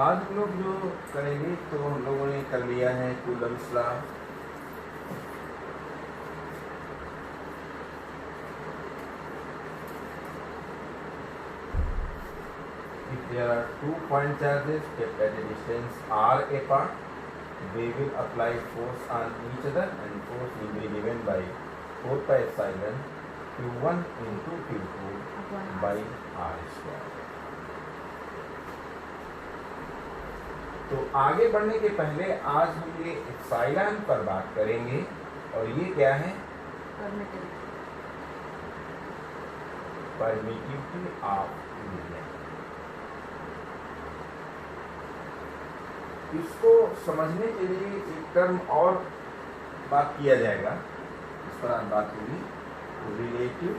आज हम लोग जो करेंगे तो हम लोगों ने कर लिया है Coulomb's law. If there are 2 point charges kept at a distance r apart, they will apply force on each other and force will be given by 4 pi epsilon q1 into q2 by r square। तो आगे बढ़ने के पहले आज हम ये epsilon पर बात करेंगे और ये क्या है? Permittivity of medium. इसको समझने के लिए एक टर्म और बात किया जाएगा, इस पर आज बात होगी, रिलेटिव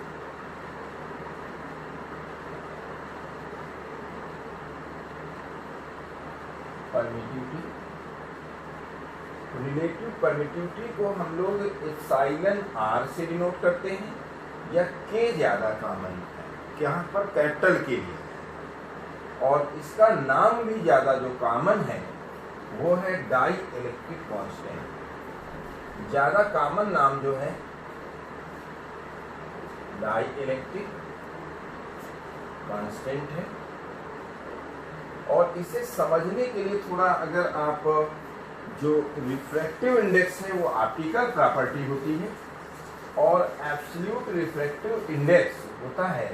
परमिटिविटी। रिलेटिव परमिटिविटी को हम लोग एप्सिलॉन आर से डिनोट करते हैं या के ज्यादा कॉमन है, यहाँ पर कैपिटल के लिए, और इसका नाम भी ज्यादा जो कॉमन है वो है डाई इलेक्ट्रिक कांस्टेंट। ज्यादा कॉमन नाम जो है डाई इलेक्ट्रिक कांस्टेंट है। और इसे समझने के लिए थोड़ा अगर आप जो रिफ्रैक्टिव इंडेक्स है वो ऑप्टिकल प्रॉपर्टी होती है और एब्सोल्यूट रिफ्रैक्टिव इंडेक्स होता है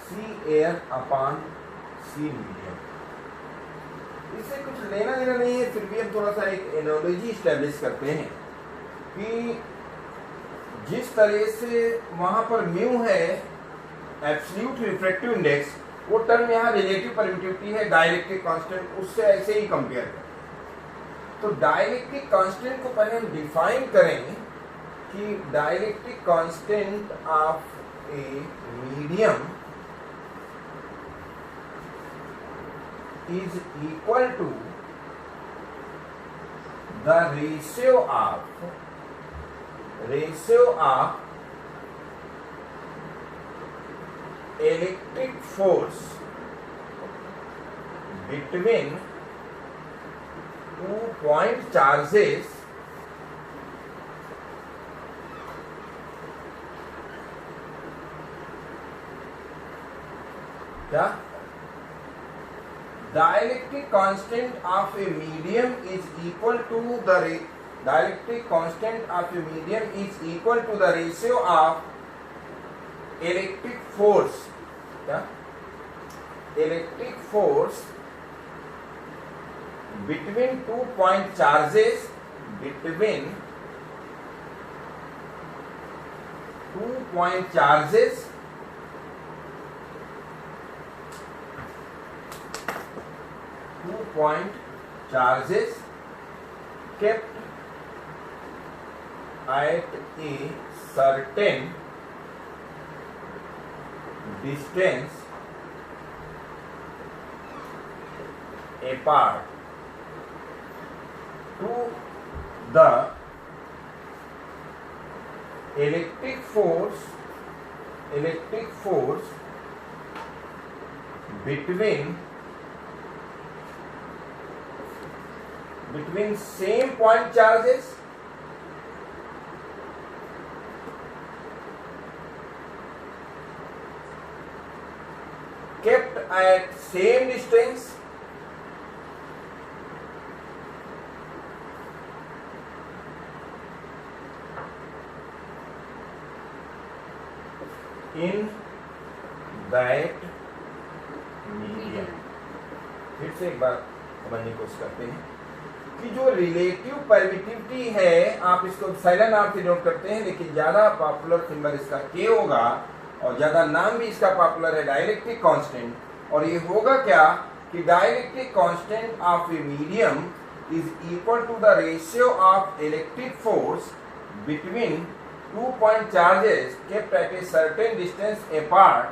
सी एयर अपॉन सी मीडियम। इससे कुछ लेना देना नहीं है, फिर भी हम थोड़ा सा एक एनालॉजी स्टैब्लिश करते हैं कि जिस तरह से वहां पर म्यू है एब्सोल्यूट रिफ्रैक्टिव इंडेक्स, वो टर्म यहाँ रिलेटिव परमिटिविटी है डाइलेक्ट्रिक कांस्टेंट, उससे ऐसे ही कंपेयर करें। तो डाइलेक्ट्रिक कांस्टेंट को पहले हम डिफाइन करें कि dielectric constant of a medium is equal to the ratio of electric force between 2 point charges क्या? Dielectric constant of a medium is equal to the dielectric constant of a medium is equal to the ratio of electric force, क्या? Electric force between 2 point charges, between 2 point charges point charges kept at a certain distance apart to the electric force between same point charges kept at same distance in that medium। फिर से एक बार समझने की कोशिश करते हैं कि जो रिलेटिव परमिटिविटी है, आप इसको एप्सिलॉन आर से डिनोट करते हैं, लेकिन ज्यादा पॉपुलर सिंबल इसका के होगा और ज्यादा नाम भी इसका पॉपुलर है डाइलेक्ट्रिक कांस्टेंट। और ये होगा क्या कि dielectric constant of a medium is equal to the ratio of electric force between 2 point charges kept at a certain distance apart,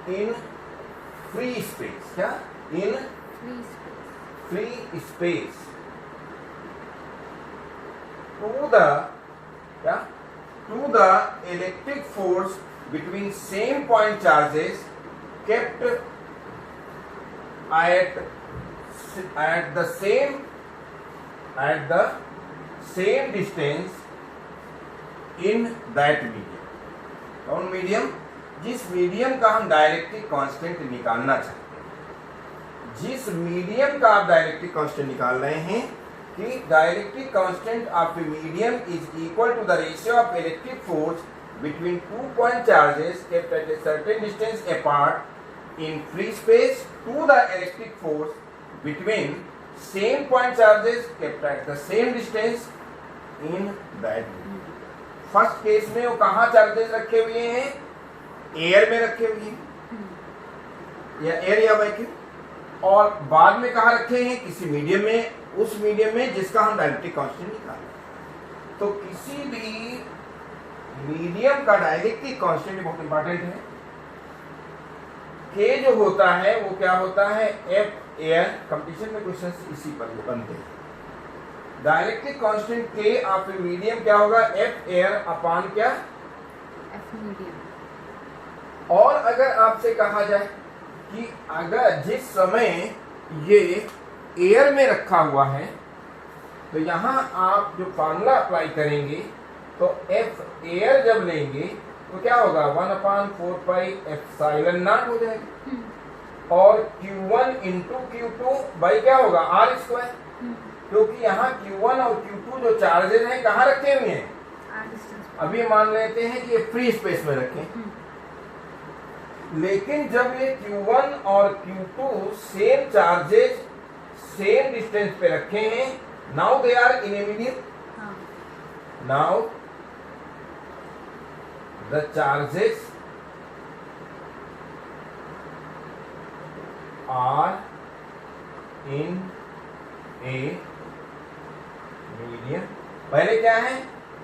in free space, क्या? In free space to the क्या, to the electric force between same point charges kept at the same distance in that medium. कौन medium? जिस medium का हम डायरेक्ट्रिक constant निकालना चाहते हैं। जिस मीडियम का आप डायरेक्ट्रिक कांस्टेंट निकाल रहे हैं कि dielectric constant of the medium is equal to the ratio of electric force between 2 point charges kept at a certain distance apart in free space to the electric force between same point charges kept at the same distance in that medium. First case में वो कहाँ charges रखे हुए हैं? Air में रखे हुए हैं या एयर या वैक्यूम, और बाद में कहाँ रखे हैं? किसी मीडियम में, उस मीडियम में जिसका हम डायरेक्ट्रिक कांस्टेंट निकाल रहे हैं। तो किसी भी मीडियम का डायरेक्ट्रिक कांस्टेंट बहुत इंपॉर्टेंट है। के जो होता है वो क्या होता है? F air. कंपटीशन में क्वेश्चन इसी पर बनते हैं। डायरेक्ट्रिक कांस्टेंट के ऑफ मीडियम क्या होगा? एफ एयर अपान क्या? F medium. और अगर आपसे कहा जाए कि अगर जिस समय ये एयर में रखा हुआ है तो यहां आप जो फार्मूला अप्लाई करेंगे तो एफ एयर जब लेंगे तो क्या होगा? 1/4πε0 हो जाएगा। और Q1 इंटू Q2 बाई क्या होगा? R square. क्योंकि यहाँ Q1 और Q2 जो चार्जेस हैं कहाँ रखे हुए हैं? अभी मान लेते हैं कि ये फ्री स्पेस में रखें, लेकिन जब ये Q1 और Q2 same charges same distance पे रखे हैं, now they are in a medium. Now the charges are in a medium। पहले क्या है?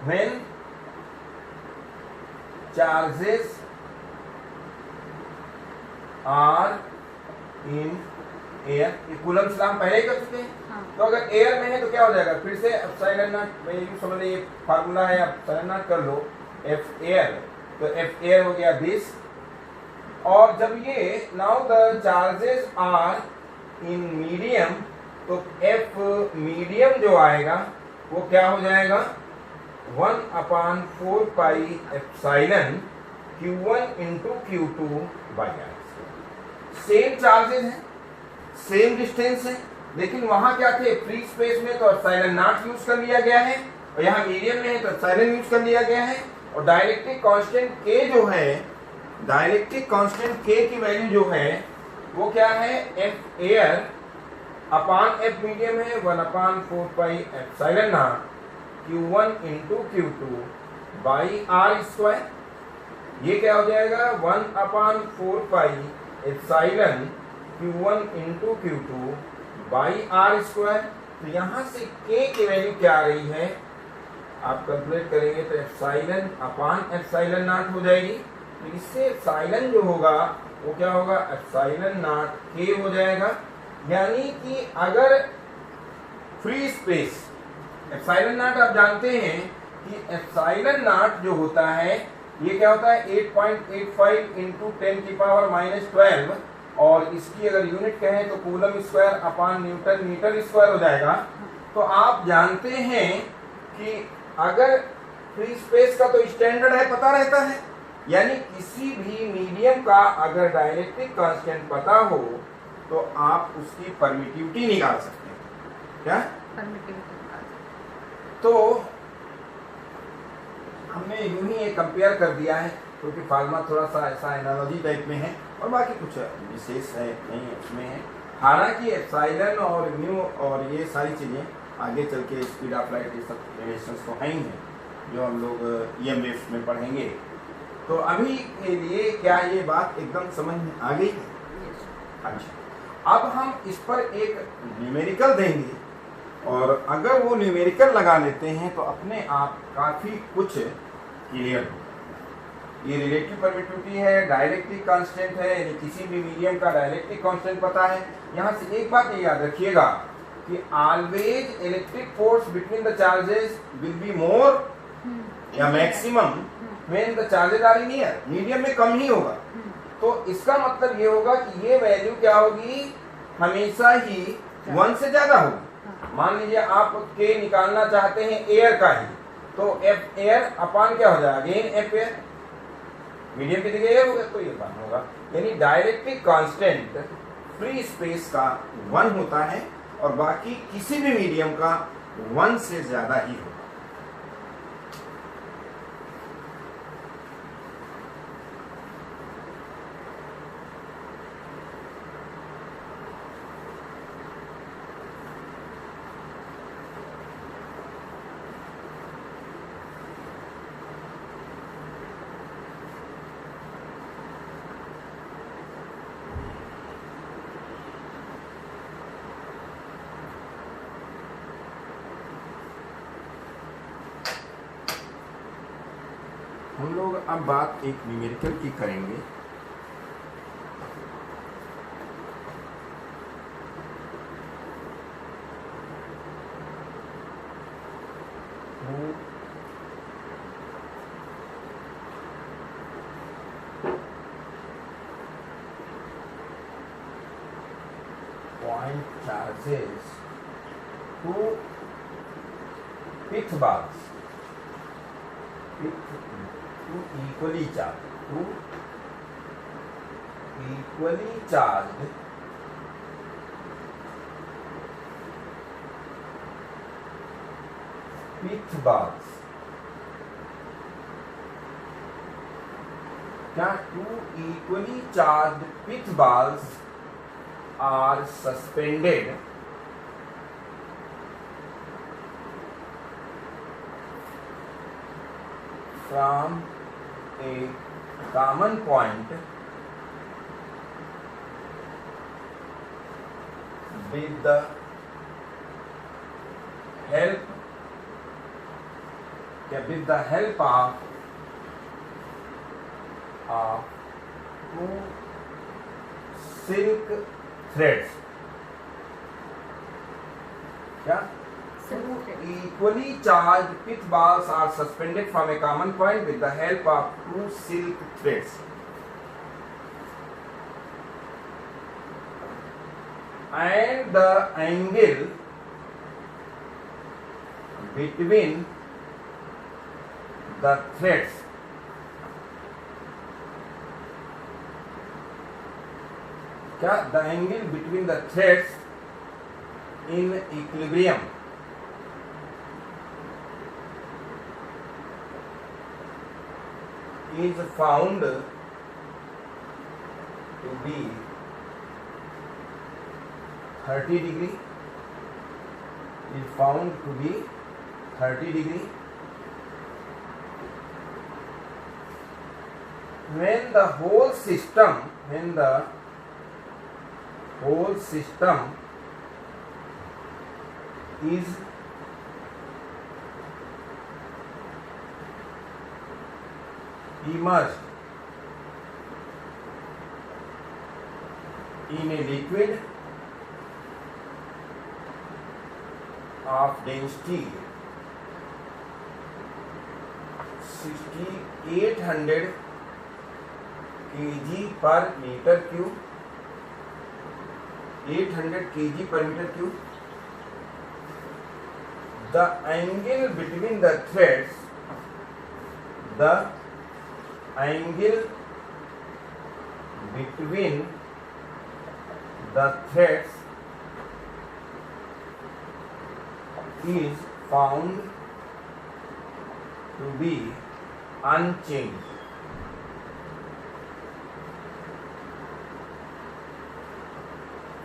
when charges are in air। Coulomb से हम पहले कर चुके हैं। तो अगर एयर में है तो क्या हो जाएगा? फिर से एप्सिलॉन नॉट, मैं यूं समझ लीजिए फार्मूला है, एप्सिलॉन नॉट कर लो। एफ एयर, तो एफ एयर हो गया दिस। और जब ये now the charges are in medium तो एफ मीडियम जो आएगा वो क्या हो जाएगा? 1/4πε Q1 into Q2 by R. Same charges हैं, सेम डिस्टेंस है, लेकिन वहां क्या थे? फ्री स्पेस में तो एप्सिलॉन नॉट यूज कर लिया गया है, और यहाँ मीडियम में है तो एप्सिलॉन यूज कर लिया गया है। और डायरेक्ट्रिक कांस्टेंट के जो है, डायरेक्ट्रिक कांस्टेंट के की वैल्यू जो है वो क्या है? F air upon F medium है 1/4πε0 Q1 into Q2 by are square. ये क्या हो जाएगा? 1/4πε Q1 into Q2 by are square. तो यहां से के की वैल्यू क्या आ रही है? आप कैलकुलेट करेंगे तो एप्सिलॉन अपान एप्सिलॉन नॉट हो जाएगी। तो इससे एप्सिलॉन जो होगा वो क्या होगा? एप्सिलॉन नॉट के हो जाएगा। यानी कि अगर फ्री स्पेस, एप्सिलॉन नॉट आप जानते हैं कि एप्सिलॉन नॉट जो होता है ये क्या होता है? 8.85 इंटू 10⁻⁻12, और इसकी अगर यूनिट कहें तो coulomb square upon newton metre square हो जाएगा। तो आप जानते हैं कि अगर फ्री स्पेस का तो स्टैंडर्ड है, पता रहता है, यानी किसी भी मीडियम का अगर डायरेक्ट्रिक कांस्टेंट पता हो तो आप उसकी परमिटिविटी निकाल सकते हैं। क्या परमिटिविटी? तो हमने यूं ही एक कंपेयर कर दिया है, क्योंकि फार्मा थोड़ा सा ऐसा एनालॉजी टाइप में है और बाकी कुछ विशेष है नहीं है उसमें है। हालांकि एप्सिलॉन और म्यू और ये सारी चीज़ें आगे चल के स्पीड ऑफ लाइट ये सब रिलेशंस तो हैं ही हैं जो हम लोग EMF में पढ़ेंगे। तो अभी के लिए क्या ये बात एकदम समझ में आ गई है? अच्छा, अब हम इस पर एक न्यूमेरिकल देंगे, और अगर वो न्यूमेरिकल लगा लेते हैं तो अपने आप काफ़ी कुछ क्लियर हो। ये रिलेटिव परमिटिविटी है, डायरेक्ट्रिक कांस्टेंट है, यानी किसी भी मीडियम का डायरेक्ट्रिक कांस्टेंट पता है। यहाँ से एक बात ये याद रखिएगा कि always electric force between the charges will be more या maximum when the charges are in air, medium में कम ही होगा। तो इसका मतलब ये होगा कि ये वैल्यू क्या होगी, हमेशा ही 1 से ज्यादा होगी। मान लीजिए आप के निकालना चाहते हैं एयर का ही, तो एफ एयर अपान क्या हो जाएगा, अगेन एफ एयर, मीडियम की जगह एयर होगा तो ये 1 होगा। यानी डायरेक्ट्रिक कांस्टेंट फ्री स्पेस का 1 होता है और बाकी किसी भी मीडियम का 1 से ज्यादा ही होगा। हम लोग अब बात एक न्यूमेरिकल की करेंगे। Point charges to pith bars, to equally charged pith bars, क्या two equally charged pith balls are suspended from a common point with the help of two silk threads, क्या equally charged pith balls are suspended from a common point with the help of two silk threads, and the angle between the threads क्या the angle between the threads in equilibrium is found to be 30 degree, is found to be 30 degree when the whole system is immersed in a liquid of density 6800 kg per meter cube, 800 kg per meter cube. The angle between the threads is found to be unchanged.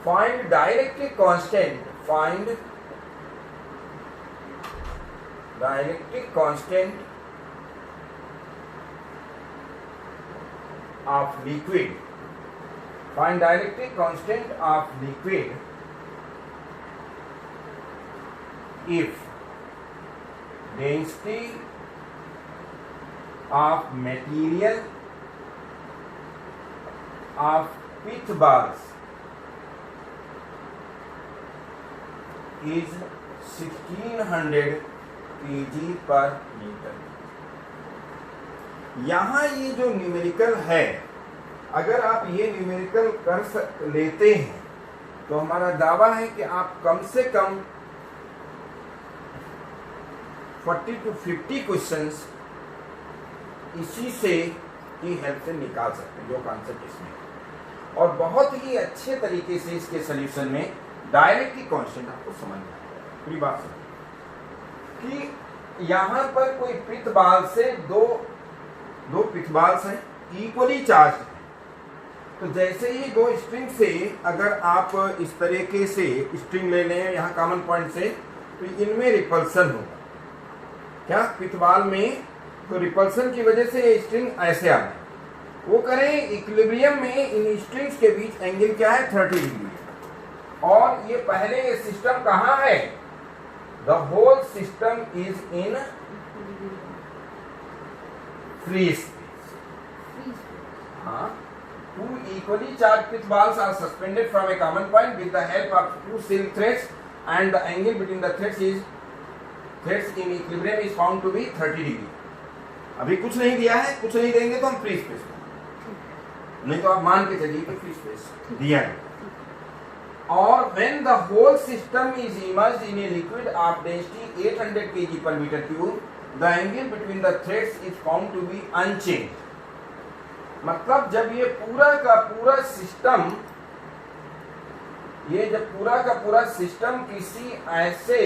Find dielectric constant of liquid. Find dielectric constant of liquid if density of material of pith bars is 1600 kg per meter. यहाँ ये जो numerical है, अगर आप ये numerical लेते हैं तो हमारा दावा है कि आप कम से कम 40 to 50 क्वेश्चंस इसी से की हेल्प से निकाल सकते हैं, जो कॉन्सेप्ट इसमें है। और बहुत ही अच्छे तरीके से इसके सोल्यूशन में डायरेक्टली कांस्टेंट आपको समझ में आएगा। पूरी बात समझ कि यहाँ पर कोई पिथ बाल से दो पिथ बाल्स हैं, इक्वली चार्ज है। तो जैसे ही दो स्ट्रिंग से अगर आप इस तरीके से स्ट्रिंग ले लें यहाँ कॉमन पॉइंट से, तो इनमें रिपल्सन होगा। क्या पिथबाल में? तो रिपल्सन की वजह से ये स्ट्रिंग ऐसे आ गए। वो करें इक्विलिब्रियम में इन स्ट्रिंग्स के बीच एंगल क्या है? 30 डिग्री। और ये पहले ये सिस्टम कहाँ है? The whole system is in free space. हाँ, two equally charged pitch balls are suspended from a common point with the help of two silk threads, and the angle between the threads in equilibrium is found to be 30 degree. अभी कुछ नहीं दिया है, कुछ नहीं देंगे तो हम फ्री स्पेस, नहीं तो आप मान के चलिए कि फ्री स्पेस दिया है। और when the whole system is immersed in a liquid of density 800 kg per meter cube, the angle between the threads is found to be unchanged. मतलब जब ये पूरा का पूरा सिस्टम किसी ऐसे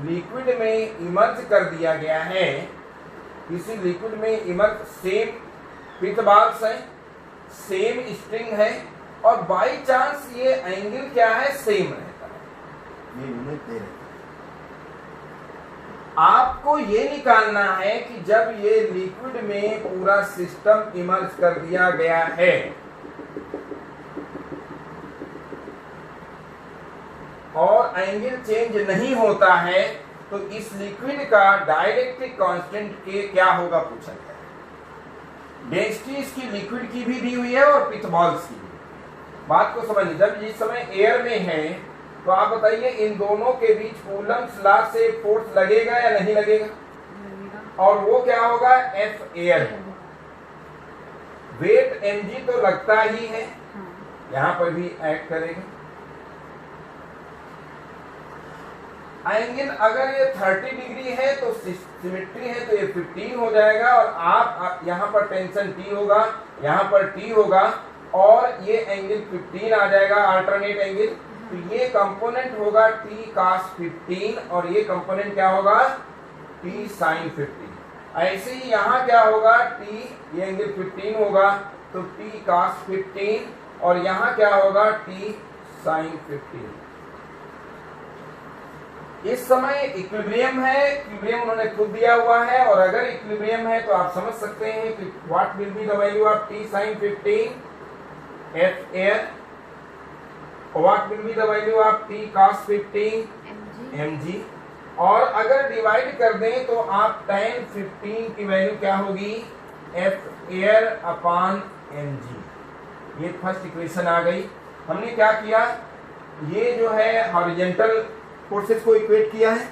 लिक्विड में इमर्ज कर दिया गया है, किसी लिक्विड में इमर्ज, सेम पिथ बाल्स है, सेम स्ट्रिंग है, और बाई चांस ये एंगल क्या है? सेम रहता है। ये यूनिट दे रहे हैं। आपको ये निकालना है कि जब ये लिक्विड में पूरा सिस्टम इमर्ज कर दिया गया है, और एंगल चेंज नहीं होता है, तो इस लिक्विड का डायरेक्ट्रिक कांस्टेंट के क्या होगा पूछा गया। डेंसिटी इसकी लिक्विड की भी दी हुई है और पिथबॉल्स की भी। बात को समझिए, जब जिस समय एयर में है तो आप बताइए इन दोनों के बीच कूलम्स लॉ से फोर्स लगेगा या नहीं लगेगा? और वो क्या होगा? F air. वेट mg तो लगता ही है, यहां पर भी एक्ट करेगा। एंगल अगर ये 30 डिग्री है तो सिमेट्री है तो ये 15 हो जाएगा, और आप यहाँ पर टेंशन T होगा, यहाँ पर T होगा, और ये एंगल 15 आ जाएगा, अल्टरनेट एंगल। तो ये कंपोनेंट होगा T cos 15, और ये कंपोनेंट क्या होगा? T sin 15। ऐसे ही यहाँ क्या होगा? T, ये एंगल 15 होगा तो T cos 15, और यहाँ क्या होगा? T sin 15। इस समय इक्विलिब्रियम है, इक्विलिब्रियम उन्होंने खुद दिया हुआ है, और अगर इक्विलिब्रियम है तो आप समझ सकते हैं कि what will be the value of T sin 15 F air, what will be the value of T cos 15 mg। और अगर डिवाइड कर दें तो आप tan 15 की वैल्यू क्या होगी? F air upon mg। ये फर्स्ट इक्वेशन आ गई। हमने क्या किया? ये जो है हॉरिजॉन्टल फोर्सेस को इक्वेट किया है,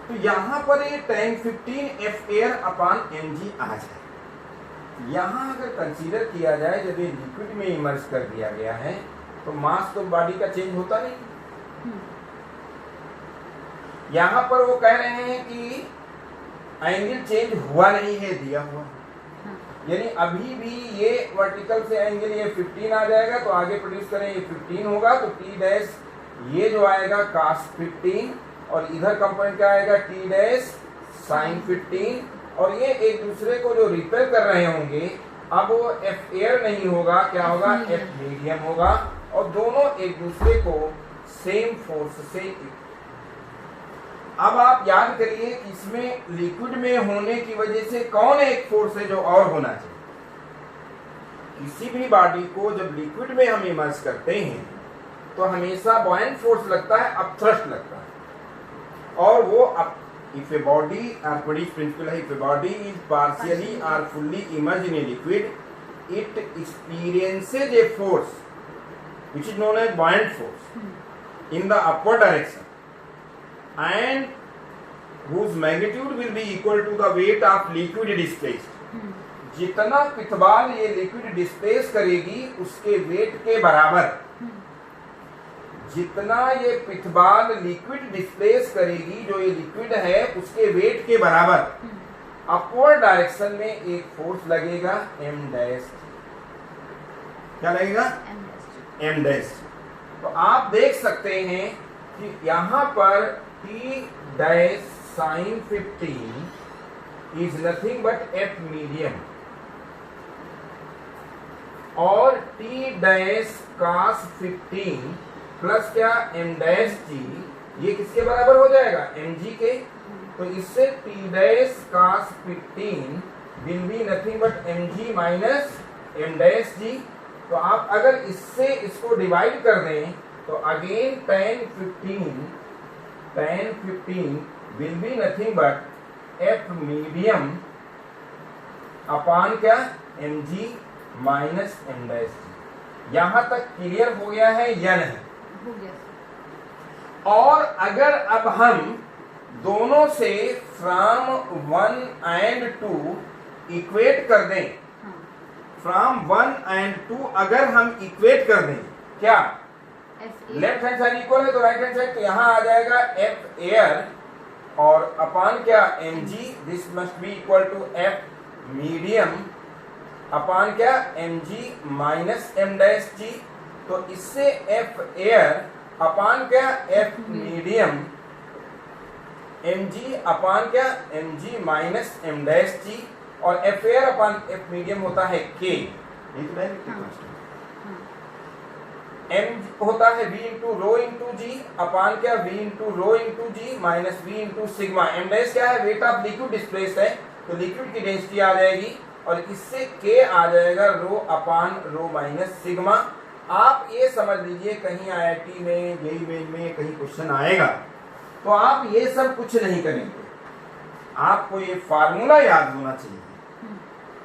तो यहां पर ये tan 15 F air upon mg आ जाए। यहां अगर कंसीडर किया जाए, जब ये लिक्विड में इमर्ज कर दिया गया है तो मास तो बॉडी का चेंज होता नहीं। यहां पर वो कह रहे हैं कि एंगल चेंज हुआ नहीं है, दिया हुआ है। यानी अभी भी ये वर्टिकल से एंगल ये 15 आ जाएगा, तो आगे प्रोड्यूस करें ये 15 होगा, तो T डैश ये जो आएगा cos 15, और इधर कंपोनेंट क्या आएगा? T डैश sin 15, और ये एक दूसरे को जो रिपेल कर रहे होंगे, अब वो F एयर नहीं होगा, क्या होगा? F मीडियम होगा, और दोनों एक दूसरे को सेम फोर्स से। अब आप याद करिए कि इसमें लिक्विड में होने की वजह से कौन एक फोर्स है जो और होना चाहिए? किसी भी बॉडी को जब लिक्विड में हम इमर्ज करते हैं तो हमेशा बॉयंट फोर्स लगता है, अपथ्रस्ट लगता है, और वो if a body, our body's principle है, if a body is partially or fully immersed in a liquid, it experiences a force which is known as buoyant force in the upward direction, and whose magnitude will be equal to the weight of liquid displaced. जितना पिथबाल ये liquid displace करेगी उसके wait के बराबर, जितना ये पिथबाल liquid displace करेगी, जो ये लिक्विड है उसके वेट के बराबर अपवर्ड डायरेक्शन में एक फोर्स लगेगा m डैश। क्या लगेगा? m dash. तो आप देख सकते हैं कि यहां पर t dash sign 15 is nothing but f medium और t डैश cos 15 प्लस क्या m डैश g, ये किसके बराबर हो जाएगा? mg के। तो इससे t dash cos 15 will be nothing but mg minus m dash g। तो आप अगर इससे इसको डिवाइड कर दें तो again tan 15 will be nothing but f medium upon क्या? mg minus m dash g। यहां तक क्लियर हो गया है या नहीं? हो गया। और अगर अब हम दोनों से फ्रॉम 1 एंड 2 इक्वेट कर दें, फ्रॉम 1 एंड 2 अगर हम इक्वेट कर दें, क्या लेफ्ट हैंड साइड इक्वल है तो राइट हैंड साइड, तो यहां आ जाएगा एफ एयर और अपान क्या? mg, this must be equal to F medium upon क्या? mg minus m dash g। तो इससे एफ एयर अपान क्या? एफ मीडियम mg अपान क्या? mg minus m dash g और F air upon F medium होता है k। m होता है v into rho into g upon क्या? v into rho into g minus v into sigma. m dash क्या है? Weight of liquid displaced है, तो लिक्विड की डेंसिटी आ जाएगी और इससे k आ जाएगा रो अपान रो माइनस सिग्मा। आप ये समझ लीजिए कहीं IIT में, जेईई मेन में कहीं क्वेश्चन आएगा तो आप ये सब कुछ नहीं करेंगे, आपको ये फार्मूला याद होना चाहिए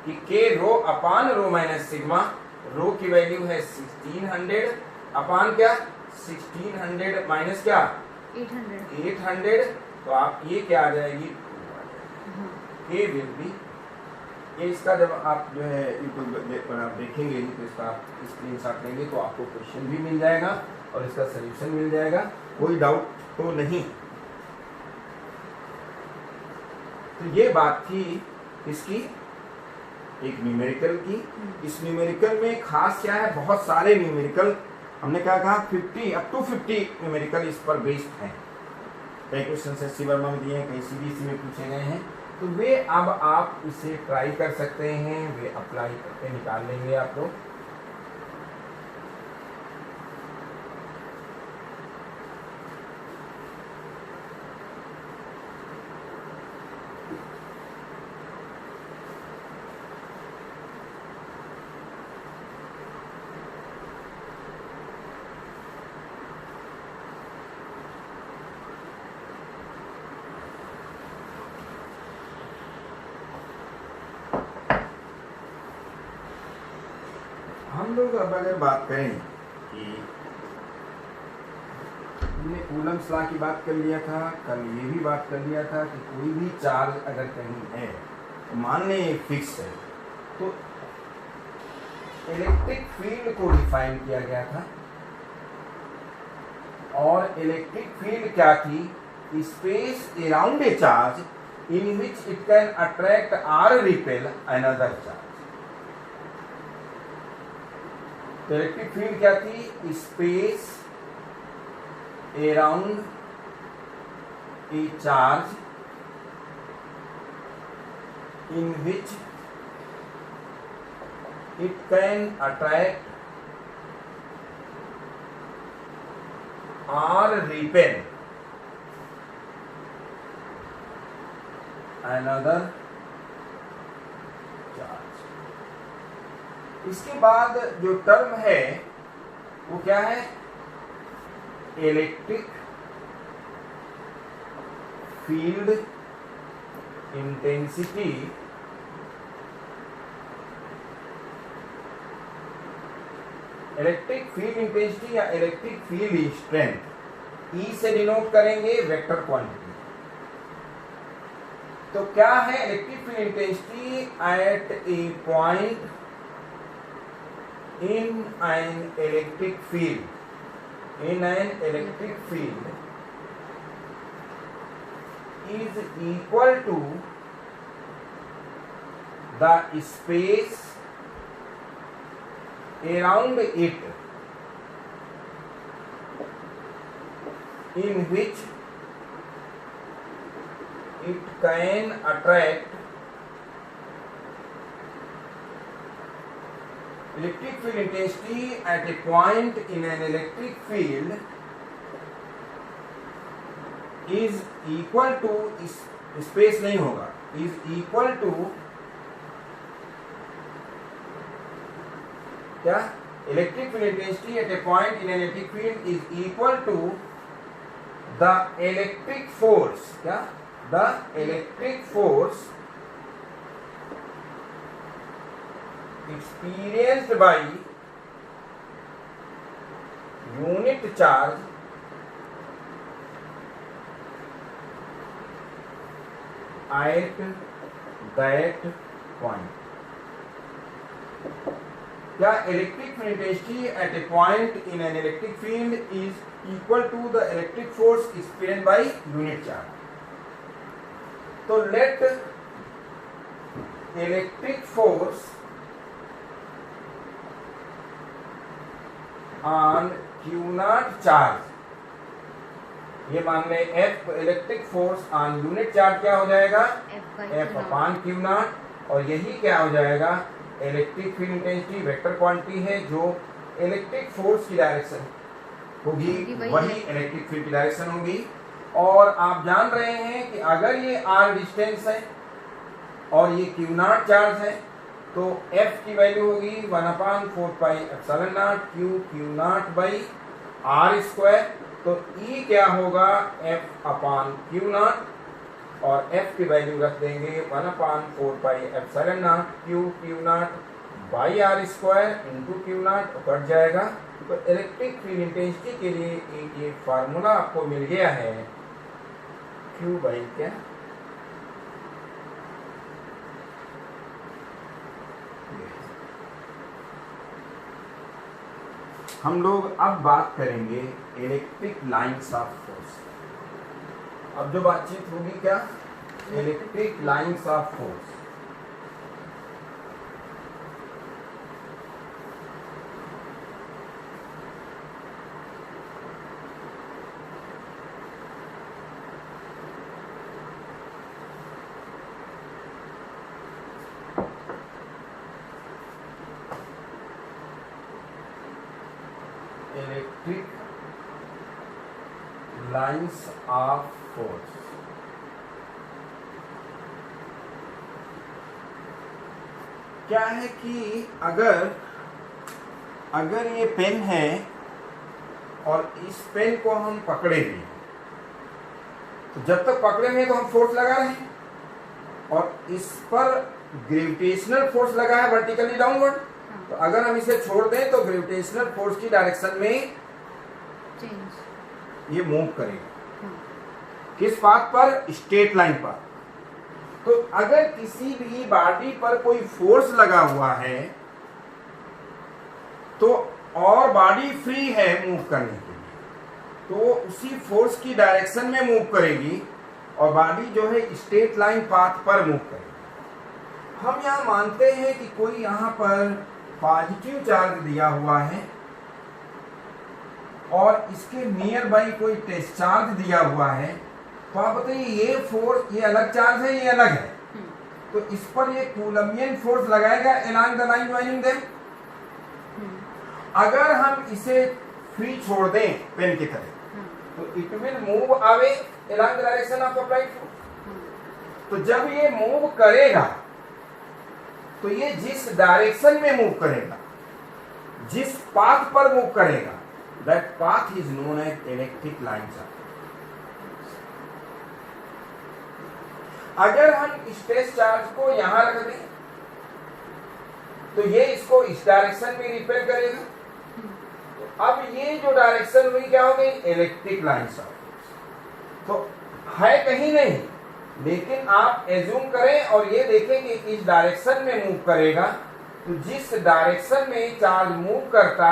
कि k रो अपान रो माइनस सिग्मा। रो की वैल्यू है 1600 अपान क्या? 1600 माइनस क्या? 800। तो आप ये क्या आ जाएगी? k विल बी, ये इसका जब आप जो है यूट्यूब पर आप देखेंगे तो इसका आप स्क्रीनशॉट लेंगे तो आपको क्वेश्चन भी मिल जाएगा और इसका सलूशन मिल जाएगा, कोई डाउट तो नहीं। तो ये बात थी इसकी एक न्यूमेरिकल की। इस न्यूमेरिकल में खास क्या है, बहुत सारे न्यूमेरिकल हमने क्या कहा 50 अप टू 50 न्यूमेरिकल इस पर बेस्ड हैं। कई क्वेश्चन एससी वर्मा में दिए हैं, कई सीबीएसई में पूछे गए हैं, तो वे अब आप इसे ट्राई कर सकते हैं, वे अप्लाई करके निकाल लेंगे आप लोग। हम लोग अब अगर बात करें कि हमने कूलम्स लॉ की बात कर लिया था, कल ये भी बात कर लिया था कि कोई भी चार्ज अगर कहीं है तो मान लें फिक्स है, तो इलेक्ट्रिक फील्ड को डिफाइन किया गया था और इलेक्ट्रिक फील्ड क्या थी? Space around a charge in which it can attract और repel another charge. Electric field क्या थी? Space around a charge in which it can attract और रिपेल अनदर चार्ज। इसके बाद जो टर्म है वो क्या है? Electric field intensity electric field intensity या इलेक्ट्रिक फील्ड स्ट्रेंथ ई से डिनोट करेंगे वेक्टर क्वांटिटी। तो क्या है electric field intensity at a point in an electric field is equal to the space around it in which it can attract electric field intensity at a point in an electric field is equal to, space नहीं होगा, is equal to क्या, electric field intensity at a point in an electric field is equal to the electric force, क्या, the electric force experienced by unit charge at that point. क्या electric field intensity at a point in an electric field is equal to the electric force experienced by unit charge. तो let electric force on Q naught charge, ये मान ले F electric force on unit charge क्या हो जाएगा, F upon Q not, और यही क्या हो जाएगा electric field intensity vector quantity है जो इलेक्ट्रिक फोर्स की डायरेक्शन होगी, वही इलेक्ट्रिक फील्ड की डायरेक्शन होगी. और आप जान रहे हैं कि अगर ये R डिस्टेंस है और ये Q नॉट चार्ज है तो F की वैल्यू होगी 1/4πε0 Q not by R square. तो E क्या होगा F/Q नॉट, और F की वैल्यू रख देंगे 1/4πε0 Q not by R square into Q not, cut जाएगा. तो इलेक्ट्रिक फील्ड इंटेंसिटी के लिए एक ये फार्मूला आपको मिल गया है, Q बाई क्या, हम लोग अब बात करेंगे इलेक्ट्रिक लाइंस ऑफ फोर्स. अब जो बातचीत होगी क्या, electric lines of force. Electric lines of force. क्या है कि अगर ये पेन है और इस पेन को हम पकड़े भी, तो जब तक पकड़े हैं तो हम फोर्स लगा रहे हैं, और इस पर ग्रेविटेशनल फोर्स लगा है वर्टिकली डाउनवर्ड. तो अगर हम इसे छोड़ दें तो ग्रेविटेशनल फोर्स की डायरेक्शन में ये मूव करेगा. किस पाथ पर, स्ट्रेट लाइन पर. तो अगर किसी भी बॉडी पर कोई फोर्स लगा हुआ है तो और बॉडी फ्री है मूव करने के लिए, तो उसी फोर्स की डायरेक्शन में मूव करेगी और बॉडी जो है स्ट्रेट लाइन पाथ पर मूव करेगी. हम यहाँ मानते हैं कि कोई यहाँ पर पॉजिटिव चार्ज दिया हुआ है और इसके नियर बाई कोई टेस्ट चार्ज दिया हुआ है. तो आप बताइए ये फोर्स, ये अलग चार्ज है, ये अलग है, तो इस पर ये कूलम्बियन फोर्स लगाएगा along the line joining them. अगर हम इसे फ्री छोड़ दें पेन की तरह तो it will move away along the direction of applied force. तो जब ये मूव करेगा तो ये जिस डायरेक्शन में मूव करेगा, जिस पाथ पर मूव करेगा, that path is known as electric lines of. अगर हम स्ट्रेस चार्ज को यहां रख दें तो ये इसको इस डायरेक्शन में रिपेल करेगा. तो अब ये जो डायरेक्शन हुई क्या हो गई, इलेक्ट्रिक लाइंस ऑफ. तो है कहीं नहीं, लेकिन आप एज्यूम करें और ये देखें कि इस डायरेक्शन में मूव करेगा, तो जिस डायरेक्शन में चार्ज मूव करता,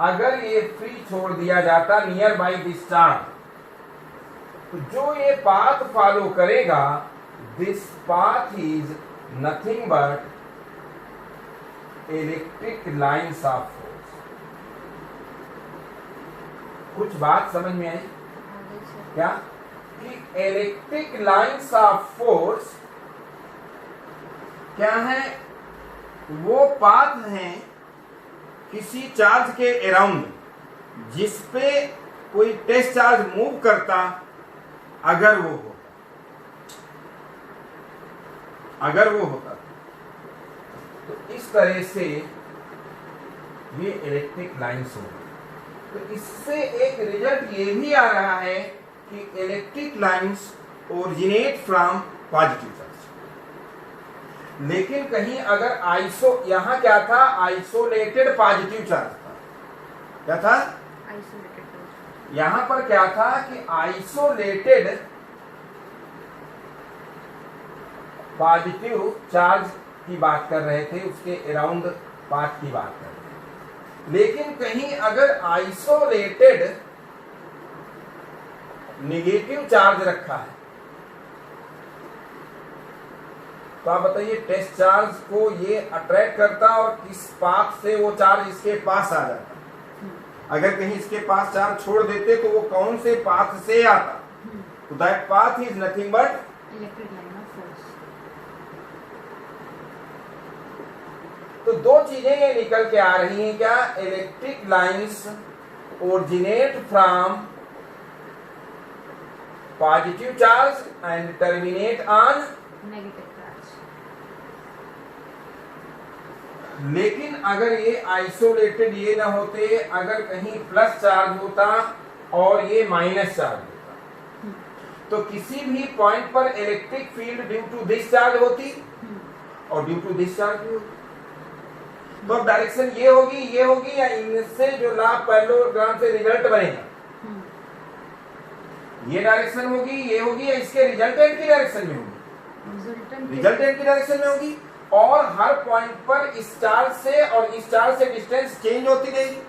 अगर ये फ्री छोड़ दिया जाता नियर बाई दिस चार्ज, तो जो ये पाथ फॉलो करेगा, this path is nothing but electric lines of force. कुछ बात समझ में आई आगे सर। क्या? कि इलेक्ट्रिक लाइंस ऑफ फोर्स क्या है? वो पाथ हैं किसी चार्ज के अराउंड जिस पे कोई टेस्ट चार्ज मूव करता, अगर वो होता तो इस तरह से ये इलेक्ट्रिक लाइंस हो। तो इससे एक रिजल्ट ये भी आ रहा है कि electric lines originate from positive charge. लेकिन कहीं अगर यहां क्या था? आइसोलेटेड पॉजिटिव चार्ज था। क्या था? आइसोलेटेड। यहां पर क्या था कि आइसोलेटेड पॉजिटिव चार्ज की बात कर रहे थे, उसके अराउंड पाथ की बात कर रहे थे। लेकिन कहीं अगर आइसोलेटेड नेगेटिव चार्ज रखा है, तो आप बताइए टेस्ट चार्ज को ये अट्रैक्ट करता और किस पाथ से वो चार्ज इसके पास आ जाता। अगर कहीं इसके पास चार्ज छोड़ देते तो वो कौन से पाथ से आता? तो that path is nothing but electric line of force. तो दो चीजें ये निकल के आ रही हैं क्या? Electric lines originate from positive charge and terminate on negative charge. लेकिन अगर ये आइसोलेटेड ये ना होते, अगर कहीं प्लस चार्ज होता और ये माइनस चार्ज होता, तो किसी भी पॉइंट पर electric field due to this charge होती और ड्यू टू दिस चार्ज भी होती। तो अब डायरेक्शन ये होगी या इनसे जो ला पैरेललोग्राम से रिजल्ट बनेगा, ये डायरेक्शन होगी, ये होगी, या इसके रिजल्टेंट की डायरेक्शन में होगी? रिजल्टेंट की डायरेक्शन में होगी। और हर पॉइंट पर इस चार्ज से और इस चार्ज से डिस्टेंस चेंज होती रहेगी,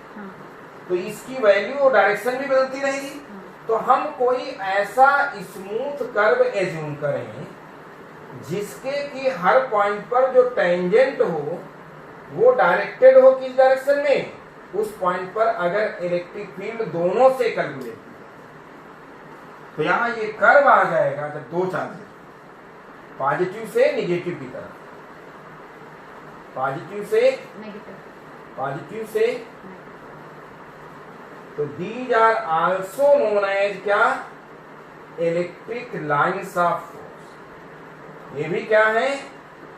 तो इसकी वैल्यू और डायरेक्शन भी बदलती रहेगी। तो हम कोई ऐसा स्मूथ कर्व एज्यूम करें जिसके कि हर पॉइंट पर जो टेंजेंट हो वो डायरेक्टेड हो किस डायरेक्शन में? उस पॉइंट पर अगर इलेक्ट्रिक फील्ड दोनों से कैलकुलेट, तो यहां ये कर्व आ जाएगा जब दो चार्ज पॉजिटिव से नेगेटिव की तरफ, पॉजिटिव से नेगेटिव, पॉजिटिव से, तो these are also known as क्या? Electric lines of force. ये भी क्या है?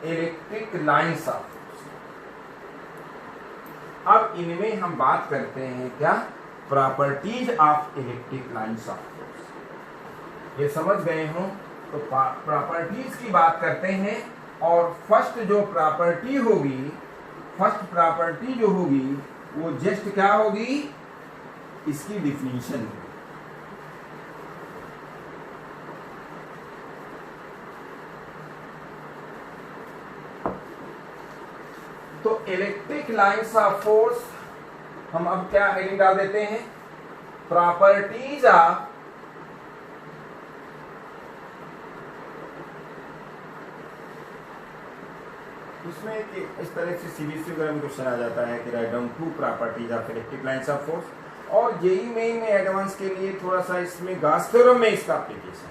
Electric lines of force. अब इनमें हम बात करते हैं क्या? Properties of electric lines of force. ये समझ गए हो तो प्रॉपर्टीज की बात करते हैं। और फर्स्ट जो प्रॉपर्टी होगी, फर्स्ट प्रॉपर्टी जो होगी वो जस्ट क्या होगी? इसकी डिफिनीशन होगी। तो इलेक्ट्रिक लाइंस ऑफ फोर्स हम अब क्या हेडिंग डाल देते हैं? प्रॉपर्टीज ऑफ इसमें इस तरह से सीबीएसई वगैरह में क्वेश्चन आ जाता है कि write down two properties of electric lines of force. और जेई मेन में एडवांस के लिए थोड़ा सा इसमें गॉस थ्योरम में इसका एप्लीकेशन।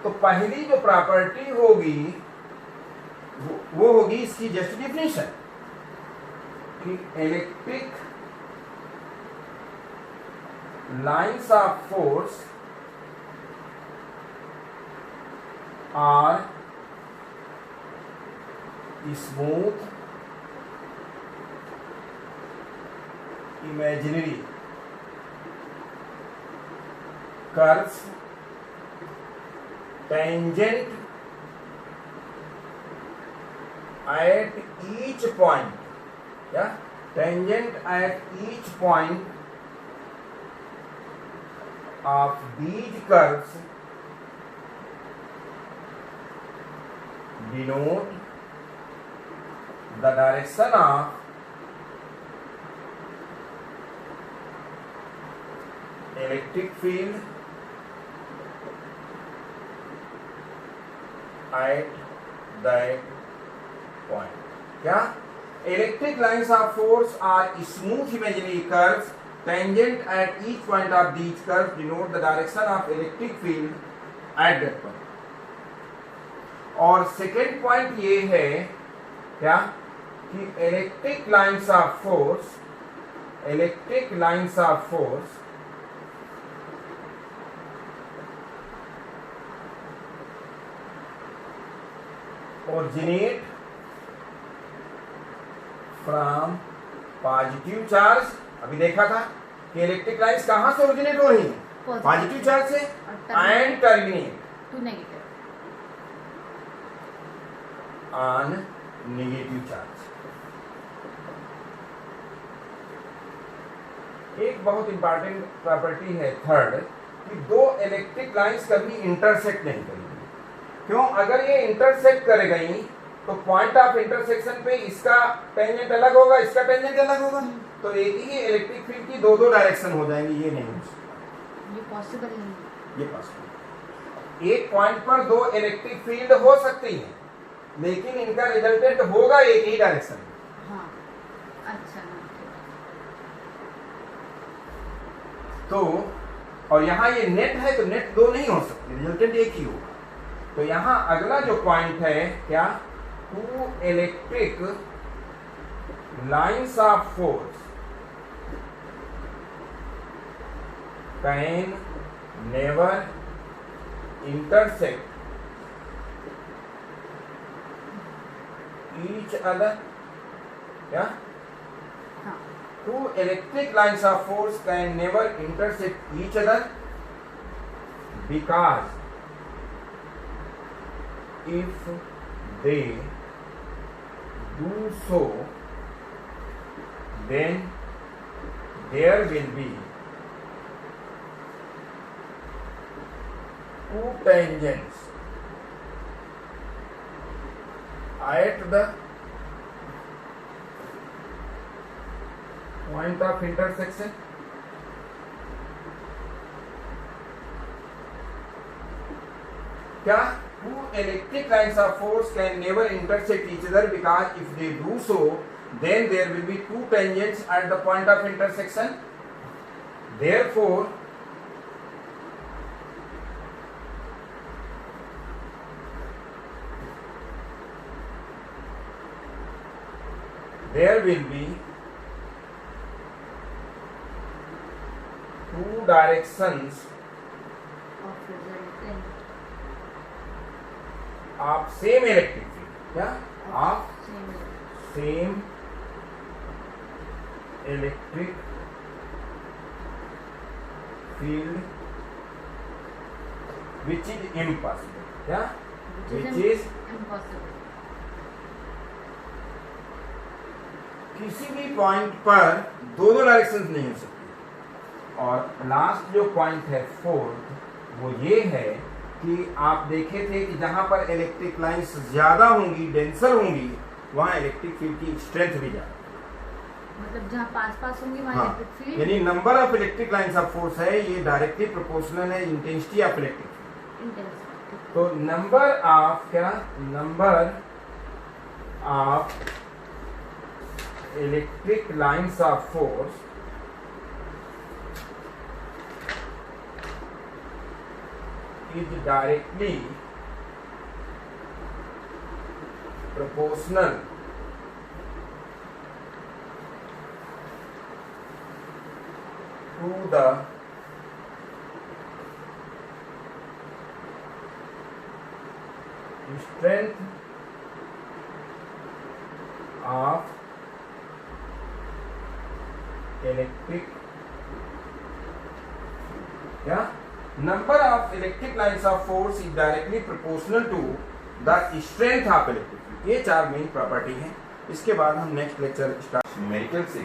तो पहली जो प्रॉपर्टी होगी वो होगी इसकी जस्ट डिफिनेशन कि electric lines of force are smooth, imaginary curves tangent at each point, yeah, tangent at each point of these curves denote the direction of electric field at that point. क्या? Electric lines of force are smooth imaginary curves tangent at each point of these curves denote the direction of electric field at that point. और second point ये है क्या कि electric lines of force originate from positive charge. अभी देखा था कि electric lines कहां से ओरिजिनेट हो रही हैं? पॉजिटिव चार्ज से end terminate to negative on negative charge. एक बहुत इंपॉर्टेंट प्रॉपर्टी है थर्ड कि दो इलेक्ट्रिक लाइंस कभी इंटरसेक्ट नहीं करेंगी। क्यों? अगर ये इंटरसेक्ट कर गई तो पॉइंट ऑफ इंटरसेक्शन पे इसका टेंजेंट अलग होगा, इसका टेंजेंट अलग होगा, तो एक ही इलेक्ट्रिक फील्ड की दो डायरेक्शन हो जाएंगी। ये नहीं हो सकता, ये पॉसिबल नहीं। ये पॉसिबल। एक पॉइंट पर दो इलेक्ट्रिक फील्ड हो सकती है लेकिन इनका रिजल्टेंट होगा एक ही डायरेक्शन में। हाँ, अच्छा। तो और यहाँ ये नेट है तो नेट दो नहीं हो सकते, रिजल्टेंट एक ही होगा। तो यहाँ अगला जो पॉइंट है क्या, two electric lines of force can never intersect each other. क्या? हाँ, Two electric lines of force can never intersect each other because if they do so, then there will be two tangents at the point of intersection। क्या? Two electric lines of force can never intersect each other because if they do so, then there will be two tangents at the point of intersection. Therefore, there will be two directions of resultant of same electric field। क्या? of same same electric field which is impossible। क्या? which is impossible। किसी भी point पर दो directions नहीं हो सकती। और लास्ट जो पॉइंट है फोर्थ, वो ये है कि आप देखे थे कि जहां पर इलेक्ट्रिक लाइंस ज्यादा होंगी, डेंसर होंगी, वहां इलेक्ट्रिक फील्ड की स्ट्रेंथ भी ज्यादा। मतलब जहाँ पास होंगी वहाँ हाँ, इलेक्ट्रिक फील्ड, यानी number of electric lines of force है, ये डायरेक्टली प्रोपोर्शनल है intensity of electric field. Intensity. तो नंबर ऑफ क्या, number of electric lines of force is directly proportional to the strength of electric। क्या? Number of electric lines of force is directly proportional to the strength of electric field। ये चार main property हैं। इसके बाद हम next lecture start numerical से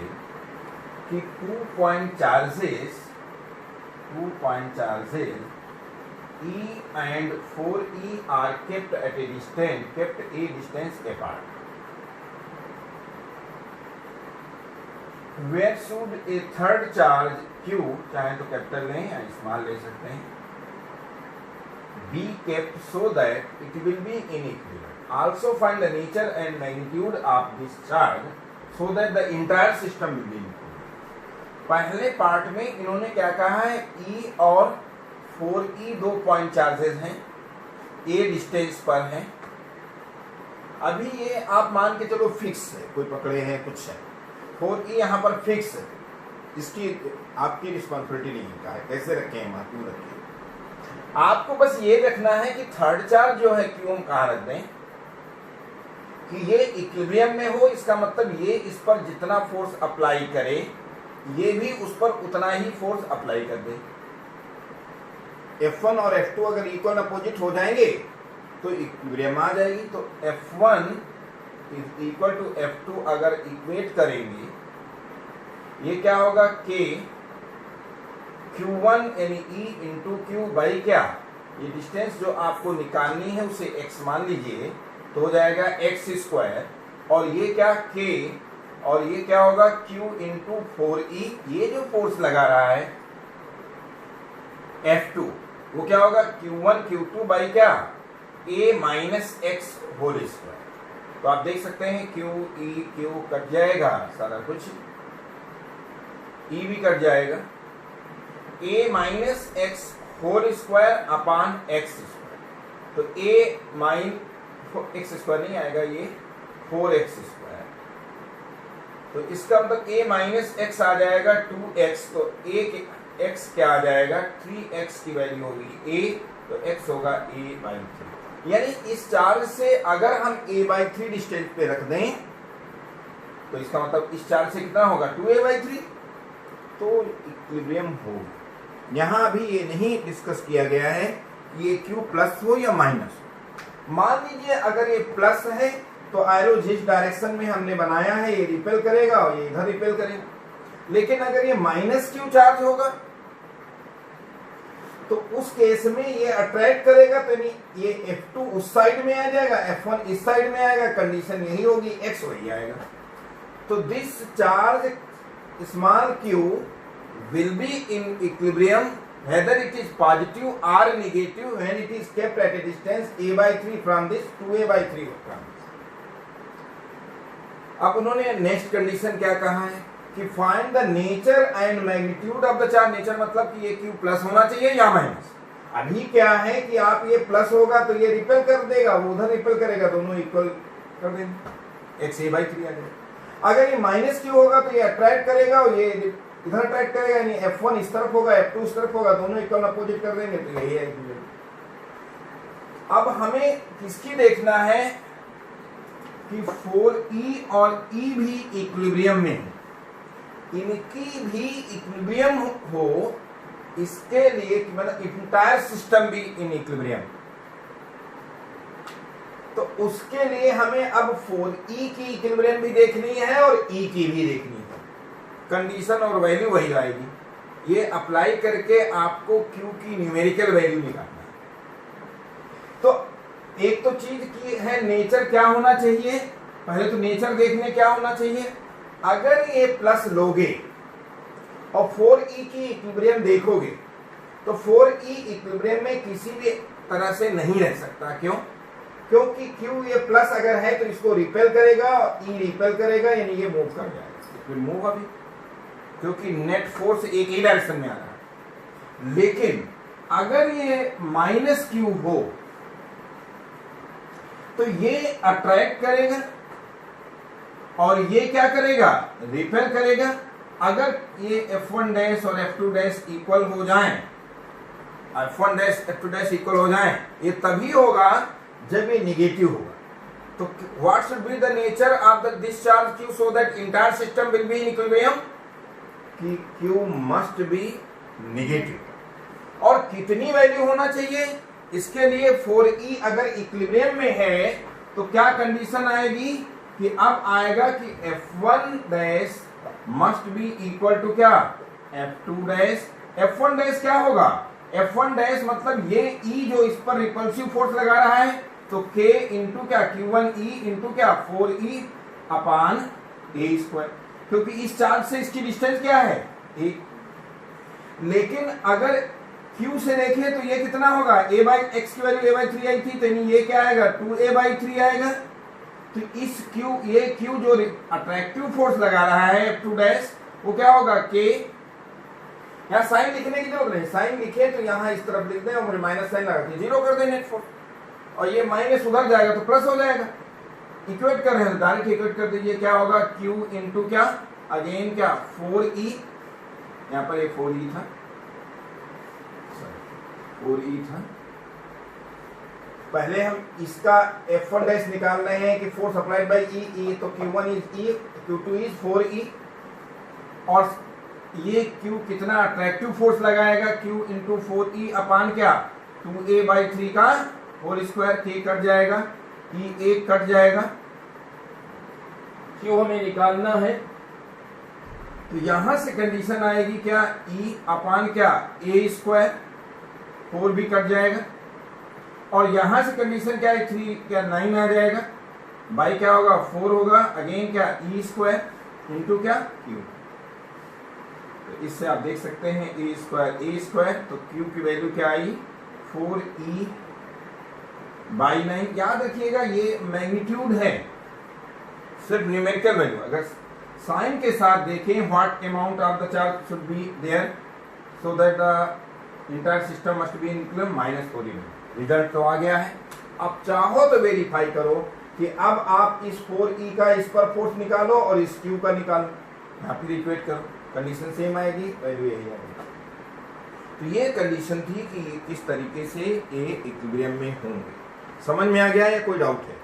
कि two point charges E and 4E are kept at a distance apart. Where should a third charge Q, चाहे तो कैपिटल लें या स्मॉल ले सकते हैं, be kept so that it will be in equilibrium. Also find the nature and magnitude of this charge so that the entire system will be in equilibrium. पहले part में इन्होंने क्या कहा है, E और 4E दो पॉइंट चार्जेस हैं, A distance पर हैं. अभी ये आप मान के चलो फिक्स है, कोई पकड़े हैं कुछ है, 4E यहाँ पर फिक्स है, इसकी आपकी रिस्पॉन्सिबिलिटी नहीं है कैसे रखें हम, क्यों रखें. आपको बस ये रखना है कि थर्ड चार्ज जो है क्यों कहाँ रख दें कि ये इक्विलिब्रियम में हो. इसका मतलब ये इस पर जितना फोर्स अप्लाई करे ये भी उस पर उतना ही फोर्स अप्लाई कर दे. F1 और F2 अगर इक्वल अपोजिट हो जाएंगे तो इक्विलिब्रियम आ जाएगी. तो F1 is equal to F2 अगर इक्वेट करेंगे, ये क्या होगा, K Q1 यानी E इंटू Q बाई क्या, ये डिस्टेंस जो आपको निकालनी है उसे x मान लीजिए, तो हो जाएगा x स्क्वायर, और ये क्या K, और ये क्या होगा Q इंटू 4E. ये जो फोर्स लगा रहा है F2 वो क्या होगा Q1 Q2 बाई क्या, A minus x whole square. तो आप देख सकते हैं Q E Q कट जाएगा, सारा कुछ E भी कट जाएगा, A minus x whole square upon x square. तो A माइन x स्क्वायर नहीं आएगा, ये 4x स्क्वायर. तो इसका मतलब A माइनस x आ जाएगा 2x. तो A के x क्या आ जाएगा, 3x की वैल्यू होगी A, तो x होगा A बाई 3. यानी इस चार्ज से अगर हम A बाई 3 डिस्टेंस पे रख दें तो इसका मतलब इस चार्ज से कितना होगा, 2A बाई 3, तो इक्विलिब्रियम होगा. यहाँ अभी ये नहीं डिस्कस किया गया है कि ये Q प्लस हो या माइनस हो. मान लीजिए अगर ये प्लस है तो एरो जिस डायरेक्शन में हमने बनाया है ये रिपेल करेगा और ये इधर रिपेल करेगा. लेकिन अगर ये माइनस Q चार्ज होगा तो उस केस में ये अट्रैक्ट करेगा, तो ये F2 उस साइड में आ जाएगा, F1 इस साइड में आएगा. कंडीशन यही होगी, X वही आएगा. तो this charge small q will be in equilibrium whether it is positive or negative when it is kept at a distance a by 3 from this 2a by 3 from this. अब उन्होंने next condition क्या कहा है कि find the nature and magnitude of the charge. Nature मतलब कि ये q plus होना चाहिए या माइनस. अभी क्या है कि आप ये प्लस होगा तो ये रिपेल कर देगा, वो उधर रिपेल करेगा, दोनों इक्वल कर देंगे, x a by 3 आ जाएगा. अगर ये माइनस q होगा तो ये अट्रैक्ट करेगा और ये इधर अट्रैक्ट करेगा, यानी F1 इस तरफ होगा, F2 इस तरफ होगा, दोनों इक्वल अपोजिट कर देंगे, तो यही है. अब हमें किसकी देखना है कि 4E और E भी इक्विलिब्रियम में है, इनकी भी इक्विलिब्रियम हो, इसके लिए मतलब इंटायर सिस्टम भी इन इक्विलिब्रियम. तो उसके लिए हमें अब 4E की इक्विलिब्रियम भी देखनी है और E की भी देखनी है. कंडीशन और वैल्यू वही आएगी, ये अप्लाई करके आपको Q की न्यूमेरिकल वैल्यू निकालना है. तो एक तो चीज की है नेचर क्या होना चाहिए, पहले तो नेचर देखने क्या होना चाहिए. अगर ये प्लस लोगे और 4E की इक्विलिब्रियम देखोगे तो 4E इक्विलिब्रियम में किसी भी तरह से नहीं रह सकता. क्यों? क्योंकि Q ये प्लस अगर है तो इसको रिपेल करेगा, E रिपेल करेगा, यानी ये मूव कर जाएगा. मूव अभी क्योंकि नेट फोर्स एक ही डायरेक्शन में आ रहा है. लेकिन अगर ये माइनस Q हो तो ये अट्रैक्ट करेगा और ये क्या करेगा, रिपेल करेगा. अगर ये F1 डैश और F2 डैश इक्वल हो जाएं, F1 dash F2 dash equal हो जाएं, ये तभी होगा जब ये निगेटिव होगा. तो what should be the nature of the this charge Q so that entire system will be in equilibrium, कि Q मस्ट बी निगेटिव. और कितनी वैल्यू होना चाहिए इसके लिए, 4E अगर इक्विलिब्रियम में है तो क्या कंडीशन आएगी कि अब आएगा कि F1 dash must be equal to क्या, F2 डैश. F1 डैश क्या होगा, F1 डैश मतलब ये E जो इस पर रिपल्सिव फोर्स लगा रहा है, तो K इंटू क्या Q1E इंटू क्या 4E अपान A स्क्वायर, क्योंकि इस चार्ज से इसकी डिस्टेंस क्या है A। लेकिन अगर Q से देखें तो ये कितना होगा, A बाई एक्स की वैल्यू A बाई 3 आई थी, तो ये क्या आएगा 2A बाई 3 आएगा। तो इस ये Q जो अट्रैक्टिव फोर्स लगा रहा है F2 डैश, वो क्या होगा K, यहाँ साइन लिखने की जरूरत नहीं, साइन लिखे तो यहाँ इस तरफ लिख दें और माइनस साइन लगा के जीरो कर दें नेट फोर्स, और ये माइनस उधर जाएगा तो प्लस हो जाएगा। इक्वेट कर रहे हैं डायरेक्ट इक्वेट कर दीजिए, क्या होगा Q इंटू क्या अगेन क्या 4E, यहाँ पर ये 4E था, 4E था। पहले हम इसका F1 डैश निकाल रहे हैं कि फोर्स अप्लाइड बाय E, तो Q1 is E, Q2 is 4E, और ये Q कितना अट्रैक्टिव फोर्स लगाएगा Q इंटू 4E अपान क्या 2A बाई 3 का होल स्क्वायर, K कट जाएगा, E एक कट जाएगा, Q हमें निकालना है। तो यहां से कंडीशन आएगी क्या E अपान क्या A स्क्वायर, 4 भी कट जाएगा, और यहां से कंडीशन क्या है 3 क्या 9 आ जाएगा, बाई क्या होगा 4 होगा, अगेन क्या E स्क्वायर इंटू क्या Q। तो इससे आप देख सकते हैं A स्क्वायर, तो Q की वैल्यू क्या आई 4E बाई 9। याद रखिएगा ये मैग्नीट्यूड है, सिर्फ न्यूमेरिकल वैल्यू। अगर साइन के साथ देखें what amount of the charge should be there so that the entire system must be in minus 4E। Result तो आ गया है। अब चाहो तो वेरीफाई करो कि अब आप इस 4E का इस पर फोर्स निकालो और इस Q का निकालो, यहाँ फिर इक्वेट करो, कंडीशन सेम आएगी, वैल्यू यही आएगी। तो ये कंडीशन थी कि किस तरीके से ए इक्विलिब्रियम में होंगे। समझ में आ गया या कोई डाउट है?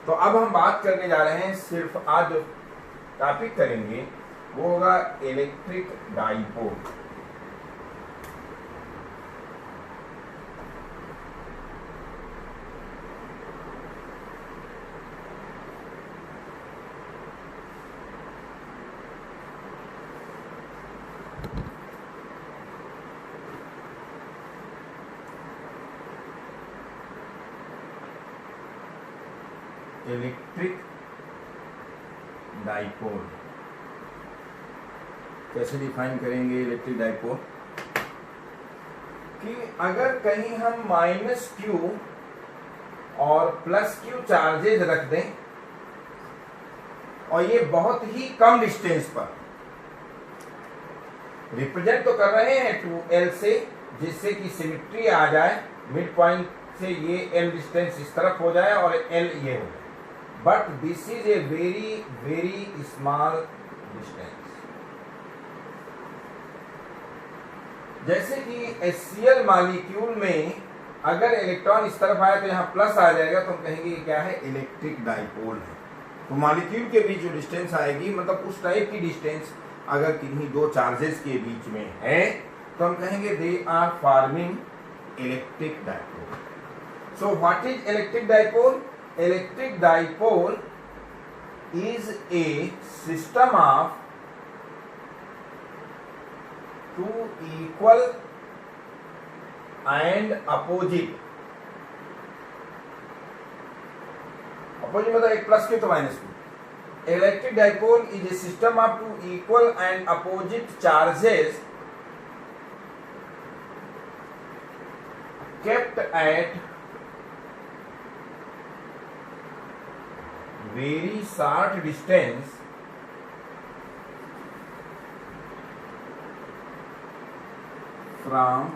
तो अब हम बात करने जा रहे हैं, सिर्फ आज जो टॉपिक करेंगे वो होगा इलेक्ट्रिक डाइपोल। इलेक्ट्रिक डाइपोल कैसे डिफाइन करेंगे इलेक्ट्रिक डाइपोल? कि अगर कहीं हम माइनस Q और प्लस Q चार्जेज रख दें और ये बहुत ही कम डिस्टेंस पर रिप्रेजेंट तो कर रहे हैं 2L से, जिससे कि सिमेट्री आ जाए, मिड पॉइंट से ये L डिस्टेंस इस तरफ हो जाए और L ये हो जाए, but this is a very very small distance. जैसे कि HCl मॉलिक्यूल में अगर इलेक्ट्रॉन इस तरफ आए तो यहाँ प्लस आ जाएगा, तो हम कहेंगे क्या है, इलेक्ट्रिक डाइपोल है। तो मॉलिक्यूल के बीच जो डिस्टेंस आएगी, मतलब उस टाइप की डिस्टेंस अगर किन्हीं दो चार्जेस के बीच में है, तो हम कहेंगे they are forming electric dipole. So what is electric dipole? Electric dipole is a system of two equal and opposite मतलब एक प्लस Q तो minus Q। Electric dipole is a system of two equal and opposite charges kept at very short distance from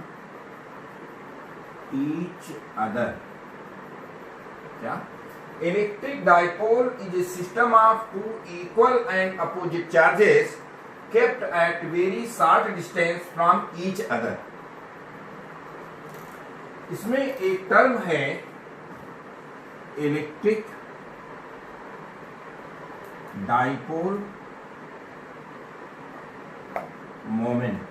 each other। क्या? Electric dipole is a system of two equal and opposite charges kept at very short distance from each other। इसमें एक term है electric dipole moment.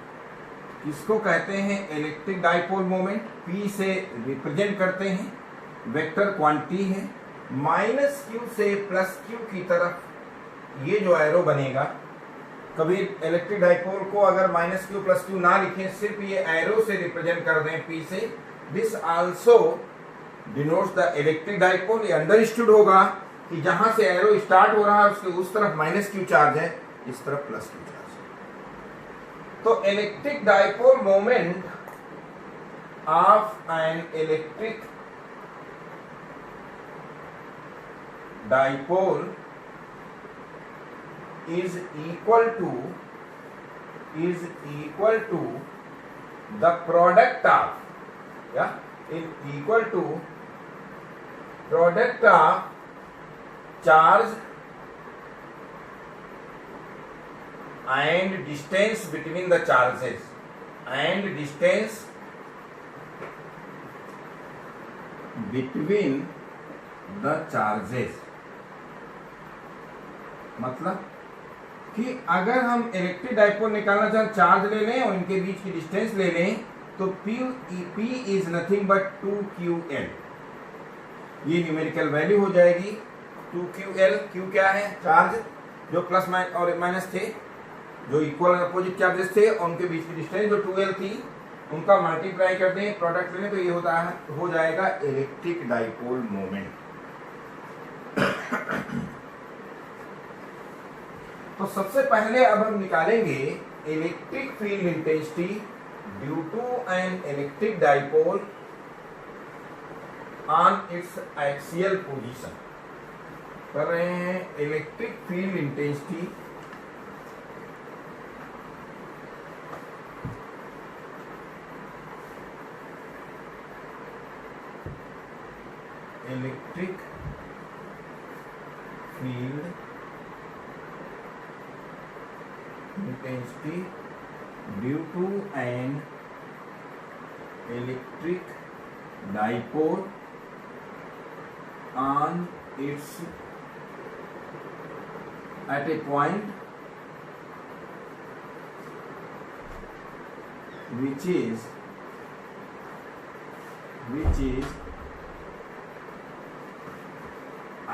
किसको कहते हैं? Electric dipole moment. P से represent करते हैं, वेक्टर क्वांटिटी है। माइनस Q से प्लस Q की तरफ ये जो एरो बनेगा कभी इलेक्ट्रिक डाइपोल को अगर -q + q ना लिखें, सिर्फ ये एरो से रिप्रेजेंट कर दें p से, this also denotes the electric dipole. ये अंडरस्टूड होगा कि जहां से एरो स्टार्ट हो रहा है उसके उस तरफ -q चार्ज है, इस तरफ +q चार्ज है। तो electric dipole moment of N electric dipole is equal to the product of charge and distance between the charges and distance between the charges। मतलब कि अगर हम इलेक्ट्रिक डाइपोल निकालना चाहें, चार्ज ले लें और इनके बीच की डिस्टेंस ले लें, तो P is nothing but 2qL। ये न्यूमेरिकल वैल्यू हो जाएगी 2qL। Q क्या है? चार्ज जो प्लस और माइनस थे, जो इक्वल अपोजिट चार्जेस थे, और उनके बीच की डिस्टेंस जो 2L थी, उनका मल्टीप्लाई कर दें, प्रोडक्ट ले लें, तो ये होता है, हो जाएगा इलेक्ट्रिक डाइपोल मोमेंट। तो सबसे पहले अब हम निकालेंगे electric field intensity due to an electric dipole on its axial position. कर रहे हैं electric field intensity electric field intensity due to an electric dipole on its at a point which is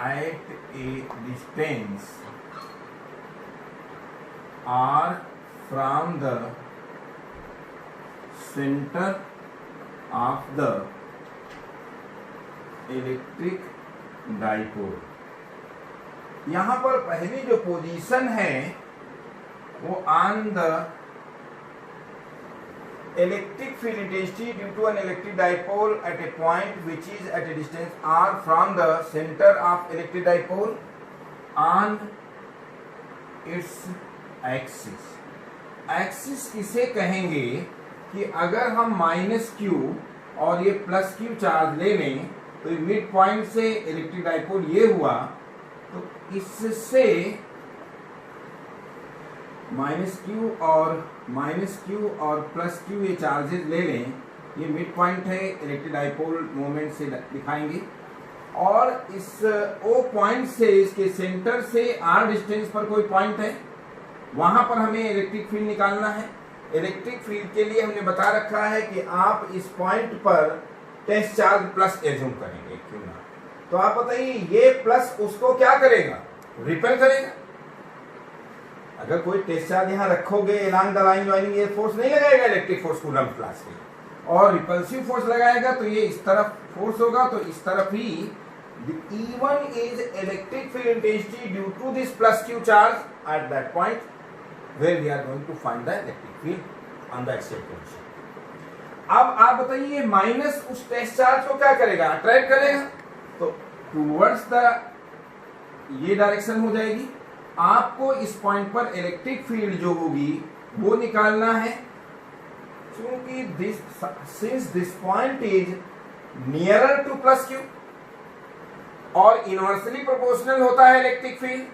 at a distance r from the center of the electric dipole। यहां पर पहली जो position है वो on the electric field intensity due to an electric dipole at a point which is at a distance r from the centre of electric dipole on its axis किसे कहेंगे कि अगर हम -q और ये +q चार्ज ले लें, तो मिड पॉइंट से इलेक्ट्रिक डाइपोल ये हुआ, तो इससे -q और +q ये चार्जेस ले लें, ये मिड पॉइंट है, इलेक्ट्रिक डाइपोल मोमेंट से दिखाएंगे, और इस O पॉइंट से इसके सेंटर से r डिस्टेंस पर कोई पॉइंट है, वहां पर हमें इलेक्ट्रिक फील्ड निकालना है। इलेक्ट्रिक फील्ड के लिए हमने बता रखा है कि आप इस पॉइंट पर टेस्ट चार्ज प्लस एज्यूम करेंगे, क्यों ना। तो आप बताइए ये प्लस उसको क्या करेगा? रिपेल करेगा। अगर कोई टेस्ट चार्ज यहाँ रखोगे अलॉन्ग द लाइन ज्वाइनिंग, ये फोर्स नहीं लगाएगा इलेक्ट्रिक फोर्स कूलम्ब क्लास के, और रिपल्सिव फोर्स लगाएगा तो ये इस तरफ फोर्स होगा, तो इस तरफ ही E1 is electric field intensity due to this +q charge at that point where we are going to find the electric field on the axial position। अब आप बताइए माइनस उस टेस्ट चार्ज को क्या करेगा? अट्रैक्ट करेगा, तो टूवर्ड्स द ये डायरेक्शन हो जाएगी। आपको इस पॉइंट पर इलेक्ट्रिक फील्ड जो होगी वो निकालना है, क्योंकि since this point is nearer to +q और इनवर्सली प्रोपोर्शनल होता है इलेक्ट्रिक फील्ड,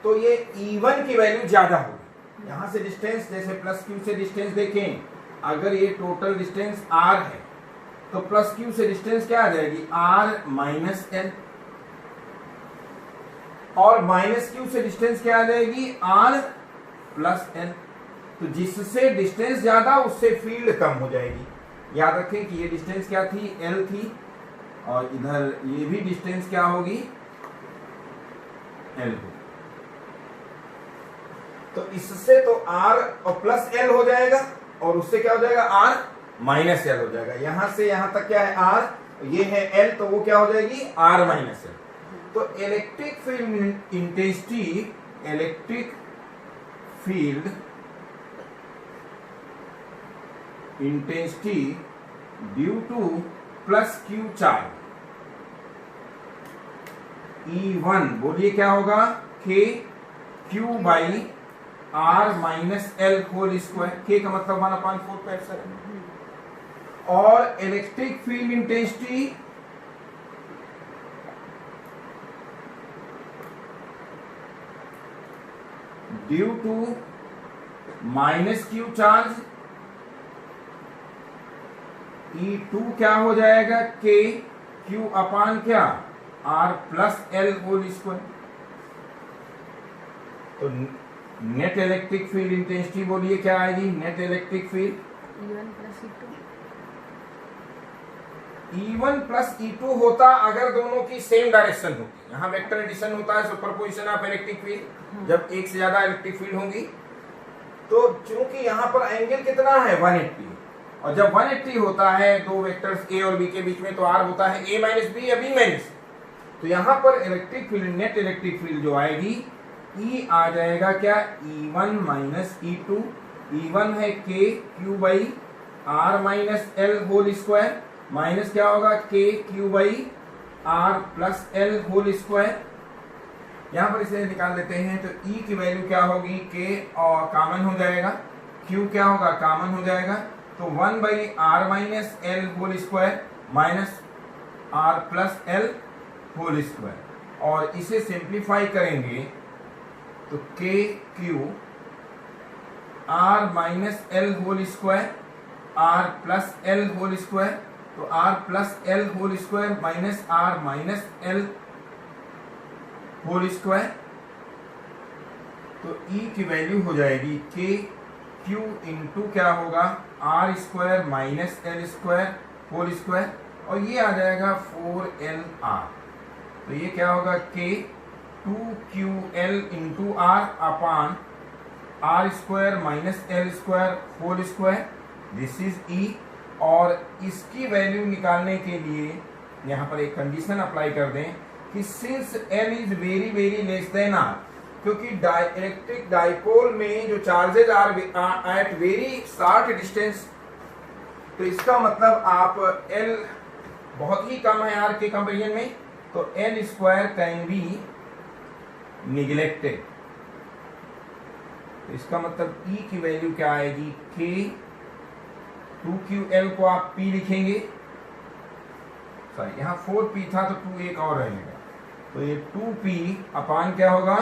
तो ये E1 की वैल्यू ज्यादा होगी। यहां से डिस्टेंस, जैसे +q से डिस्टेंस देखें, अगर ये टोटल डिस्टेंस r है, तो +q से डिस्टेंस क्या आ जाएगी? r - l, और -q से डिस्टेंस क्या आ जाएगी? r + l। तो जिससे डिस्टेंस ज्यादा उससे फील्ड कम हो जाएगी। याद रखें कि ये डिस्टेंस क्या थी? l थी, और इधर ये भी डिस्टेंस क्या होगी? l होगी। तो इससे तो R और प्लस L हो जाएगा और उससे क्या हो जाएगा R माइनस L हो जाएगा। यहां से यहां तक क्या है R, ये है L, तो वो क्या हो जाएगी R माइनस L। तो electric field intensity due to plus Q charge E1 बोलिए क्या होगा K Q by R minus L whole square. K का मतलब 1/4 और electric field intensity due to minus Q charge E2 क्या हो जाएगा K Q अपान क्या R plus L whole square. तो नेट इलेक्ट्रिक फील्ड इंटेंसिटी बोलिए क्या आएगी, net electric field E1 plus E2 होता अगर दोनों की सेम डायरेक्शन होती। यहाँ वेक्टर एडिशन होता है सुपरपोजिशन ऑफ इलेक्ट्रिक फील्ड, जब एक से ज्यादा इलेक्ट्रिक फील्ड होंगी। तो चूंकि यहाँ पर एंगल कितना है 180, और जब 180 होता है दो वेक्टर्स A और B के बीच में, तो R होता है A माइनस B या B माइनस। तो यहाँ पर electric field, net electric field जो आएगी E आ जाएगा क्या E1 माइनस E2। E1 है K Q by R minus L whole square, minus क्या होगा K Q by R plus L whole square. यहाँ पर इसे निकाल देते हैं तो E की वैल्यू क्या होगी K और कॉमन हो जाएगा, Q क्या होगा कॉमन हो जाएगा, तो 1 by R minus L whole square minus R plus L whole square. और इसे सिंप्लीफाई करेंगे तो K Q R minus L whole square R plus L whole square, तो R plus L whole square minus R minus L whole square. तो E की value हो जाएगी K Q into क्या होगा R square minus L square whole square, और ये आ जाएगा 4LR। तो ये क्या होगा K 2QL into R upon R square minus L square whole square, this is E। और इसकी वैल्यू निकालने के लिए यहाँ पर एक कंडीशन अप्लाई कर दें कि since L is very very less than R, क्योंकि इलेक्ट्रिक डाइपोल में जो charges are at very short distance, तो इसका मतलब आप L बहुत ही कम है R के कंपेरिजन में, तो L square can be neglected. तो इसका मतलब E की वैल्यू क्या आएगी K 2QL को आप P लिखेंगे, सॉरी यहाँ 4P था तो 2 एक और रहेगा, तो ये 2P अपान क्या होगा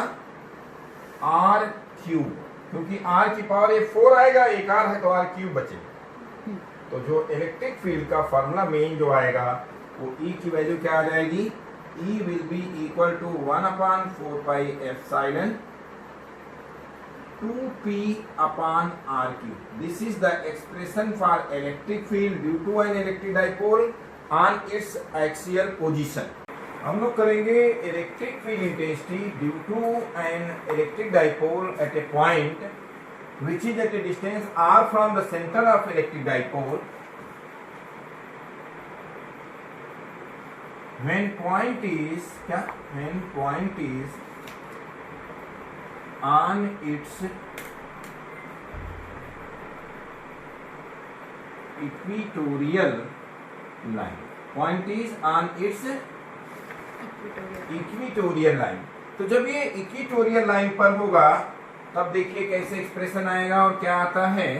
R क्यूब, क्योंकि R की पावर ये 4 आएगा, एक R है तो R क्यूब बचेगा। तो जो इलेक्ट्रिक फील्ड का फॉर्मूला मेन जो आएगा वो E की वैल्यू क्या आ जाएगी, E will be equal to 1/4 pi epsilon 2P upon R cube. This is the expression for electric field due to an electric dipole on its axial position. हम लोग करेंगे electric field intensity due to an electric dipole at a point which is at a distance r from the center of electric dipole when point is on its equatorial line, point is on its equatorial line. तो जब ये equatorial line पर होगा तब देखिए कैसे expression आएगा और क्या आता है।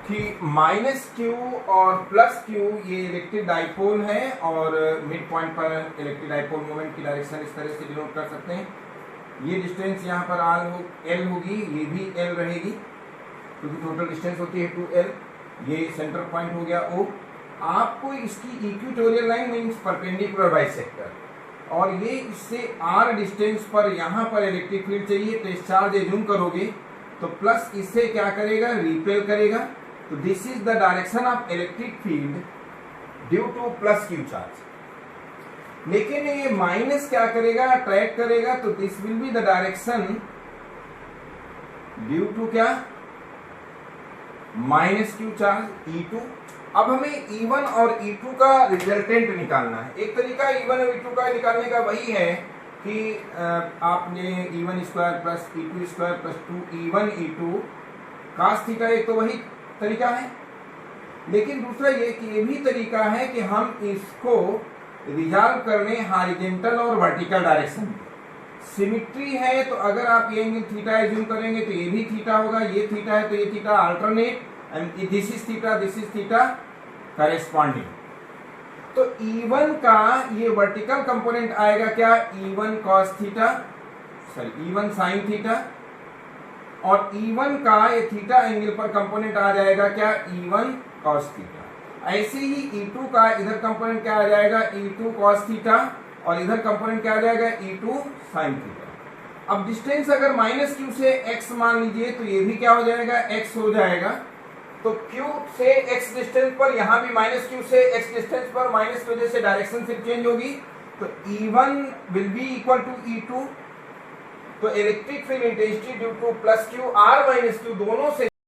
कि माइनस Q और प्लस Q ये इलेक्ट्रिक डाइपोल है और मिड पॉइंट पर इलेक्ट्रिक डाइपोल मोमेंट की डायरेक्शन इस तरह से डिनोट कर सकते हैं। ये डिस्टेंस यहाँ पर L होगी, ये भी L रहेगी क्योंकि टोटल डिस्टेंस होती है 2L। ये सेंटर पॉइंट हो गया O। आपको इसकी equatorial line means perpendicular bisector, और ये इससे R डिस्टेंस पर यहाँ पर इलेक्ट्रिक फील्ड चाहिए, तो इस चार्ज एज्यूम करोगे तो प्लस इससे क्या करेगा, रिपेल करेगा। तो this is the direction of electric field due to plus Q charge. लेकिन ये माइनस क्या करेगा, अट्रैक्ट करेगा, तो this will be the direction due to क्या, माइनस क्यू चार्ज E2। अब हमें E1 और E2 का रिजल्टेंट निकालना है। एक तरीका E1 और E2 का निकालने का वही है कि आपने E1 square plus E2 square plus 2E1 E2 cos theta, एक तो वही तरीका है। लेकिन दूसरा ये कि ये भी तरीका है कि हम इसको रिजॉल्व करने हॉरिजॉन्टल और वर्टिकल डायरेक्शन में। सिमिट्री है तो अगर आप ये एंगल थीटा एज्यूम करेंगे तो ये भी थीटा होगा, ये थीटा है तो ये theta alternate, and this is theta corresponding. तो E1 का ये वर्टिकल कंपोनेंट आएगा क्या, E1 cos theta, sorry E1 sin theta, और E1 का ये थीटा एंगल पर कंपोनेंट आ जाएगा क्या, E1 cos थीटा। ऐसे ही E2 का इधर कंपोनेंट क्या आ जाएगा, E2 cos थीटा, और इधर कंपोनेंट क्या आ जाएगा, E2 sin थीटा। अब डिस्टेंस अगर माइनस क्यू से x मान लीजिए तो ये भी क्या हो जाएगा, x हो जाएगा। तो Q से x डिस्टेंस पर, यहां भी माइनस क्यू से x डिस्टेंस पर माइनस की वजह से डायरेक्शन सिर्फ चेंज होगी, तो E1 will be equal to E2। तो electric field intensity due to plus Q or minus Q दोनों से